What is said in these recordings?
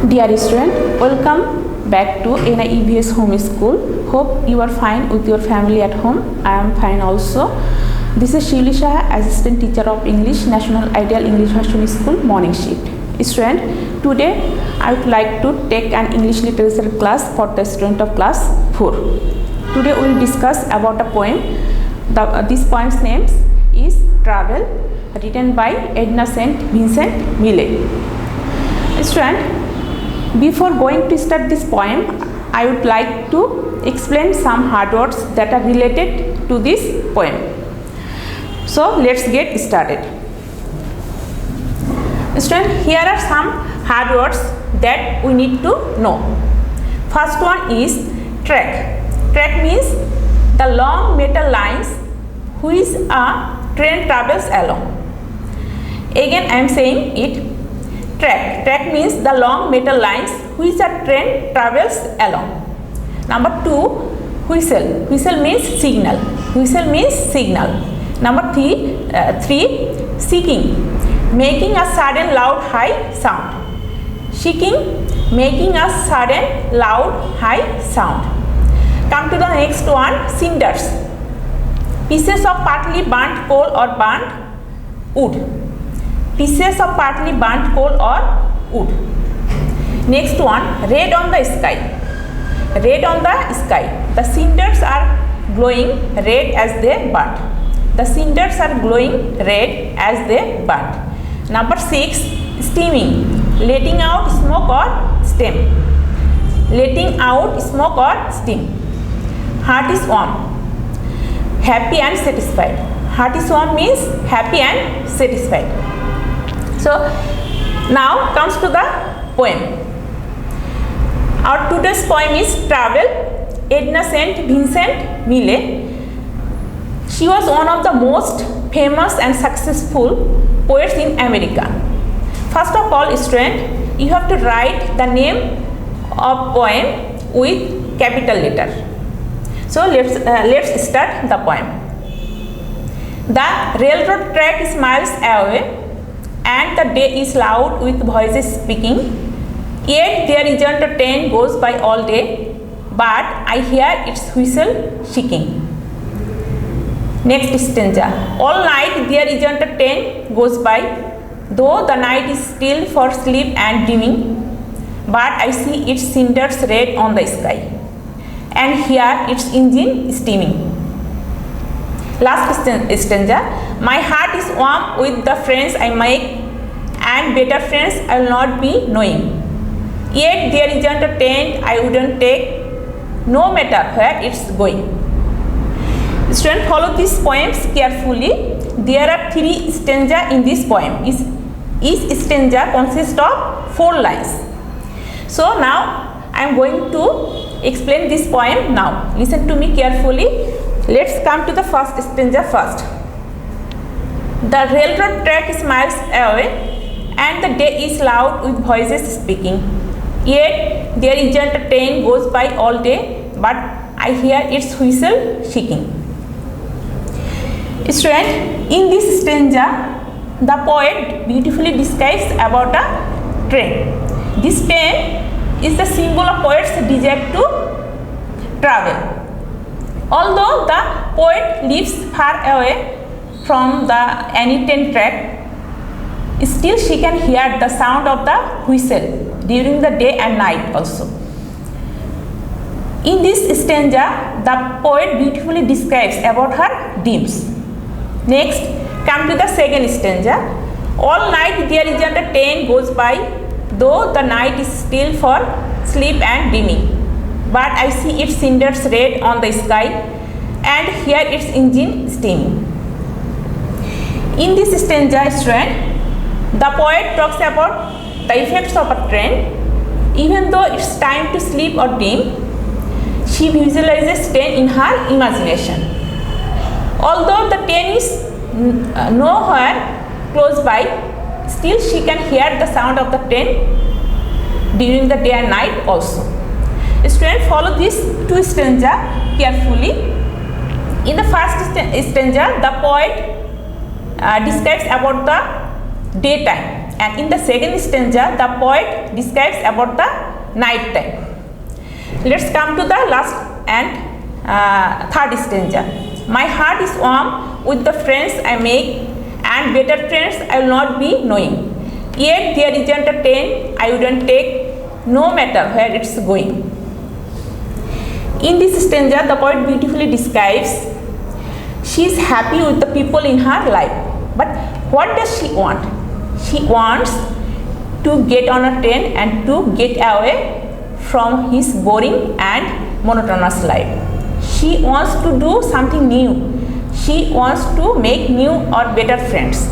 Dear student, welcome back to NIEVS Home School. Hope you are fine with your family at home. I am fine also. This is Shivli Shah, Assistant Teacher of English, National Ideal English Version School, morning shift. Student, today I would like to take an English literature class for the student of class 4. Today we will discuss about a poem. This poem's name is Travel, written by Edna St. Vincent Millay. Student, before going to start this poem, I would like to explain some hard words that are related to this poem. So let's get started. Student, here are some hard words that we need to know. First one is track. Track means the long metal lines which a train travels along. Again I am saying it. Track. Track means the long metal lines which a train travels along. Number 2, whistle. Whistle means signal. Whistle means signal. Number 3, seeking. Making a sudden loud high sound. Seeking, making a sudden loud high sound. Come to the next one, cinders. Pieces of partly burnt coal or burnt wood. Pieces of partly burnt coal or wood. Next one, red on the sky. Red on the sky. The cinders are glowing red as they burnt. The cinders are glowing red as they burnt. Number 6, steaming. Letting out smoke or steam. Letting out smoke or steam. Heart is warm. Happy and satisfied. Heart is warm means happy and satisfied. So now comes to the poem. Our today's poem is Travel, Edna St. Vincent Millay. She was one of the most famous and successful poets in America. First of all, student, you have to write the name of poem with capital letter. So let's start the poem. The railroad track is miles away, and the day is loud with voices speaking. Yet there isn't a train goes by all day, but I hear its whistle shaking. Next stanza. All night there isn't a train goes by, though the night is still for sleep and dreaming, but I see its cinders red on the sky, and hear its engine steaming. Last stanza. My heart is warm with the friends I make, and better friends I will not be knowing. Yet there isn't a tent I wouldn't take, no matter where it's going. Students, follow these poems carefully. There are 3 stanzas in this poem. Each stanza consists of 4 lines. So now I am going to explain this poem now. Listen to me carefully. Let's come to the first stanza first. The railroad track is miles away, and the day is loud with voices speaking. Yet there isn't a train goes by all day, but I hear its whistle shaking. Student, in this stanza, the poet beautifully describes about a train. This train is the symbol of poet's desire to travel. Although the poet lives far away from the any train track, still she can hear the sound of the whistle during the day and night also. In this stanza, the poet beautifully describes about her dreams. Next, come to the second stanza. All night there isn't a train goes by, though the night is still for sleep and dreaming, but I see its cinders red on the sky and hear its engine steaming. In this stanza, student, the poet talks about the effects of a train. Even though it's time to sleep or dream, she visualizes train in her imagination. Although the train is nowhere close by, still she can hear the sound of the train during the day and night also. Students, follow these 2 stanzas carefully. In the first stanza, the poet describes about the daytime. and in the second stanza the poet describes about the night time. Let's come to the last and third stanza. My heart is warm with the friends I make, and better friends I will not be knowing. Yet there isn't a train I wouldn't take, no matter where it's going. In this stanza, the poet beautifully describes she is happy with the people in her life. But what does she want? She wants to get on a train and to get away from his boring and monotonous life. She wants to do something new. She wants to make new or better friends.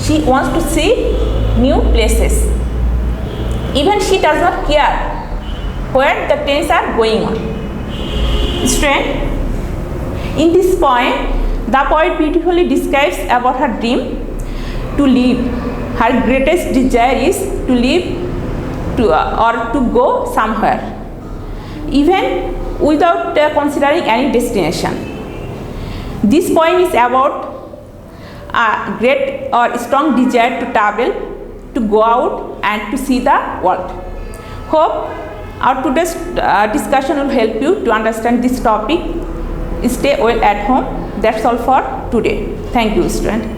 She wants to see new places. Even she does not care where the trains are going on. Student, in this poem, the poet beautifully describes about her dream to live. Her greatest desire is to live or to go somewhere, even without considering any destination. This poem is about a great or strong desire to travel, to go out and to see the world. Hope our today's discussion will help you to understand this topic. Stay well at home. That's all for today. Thank you, student.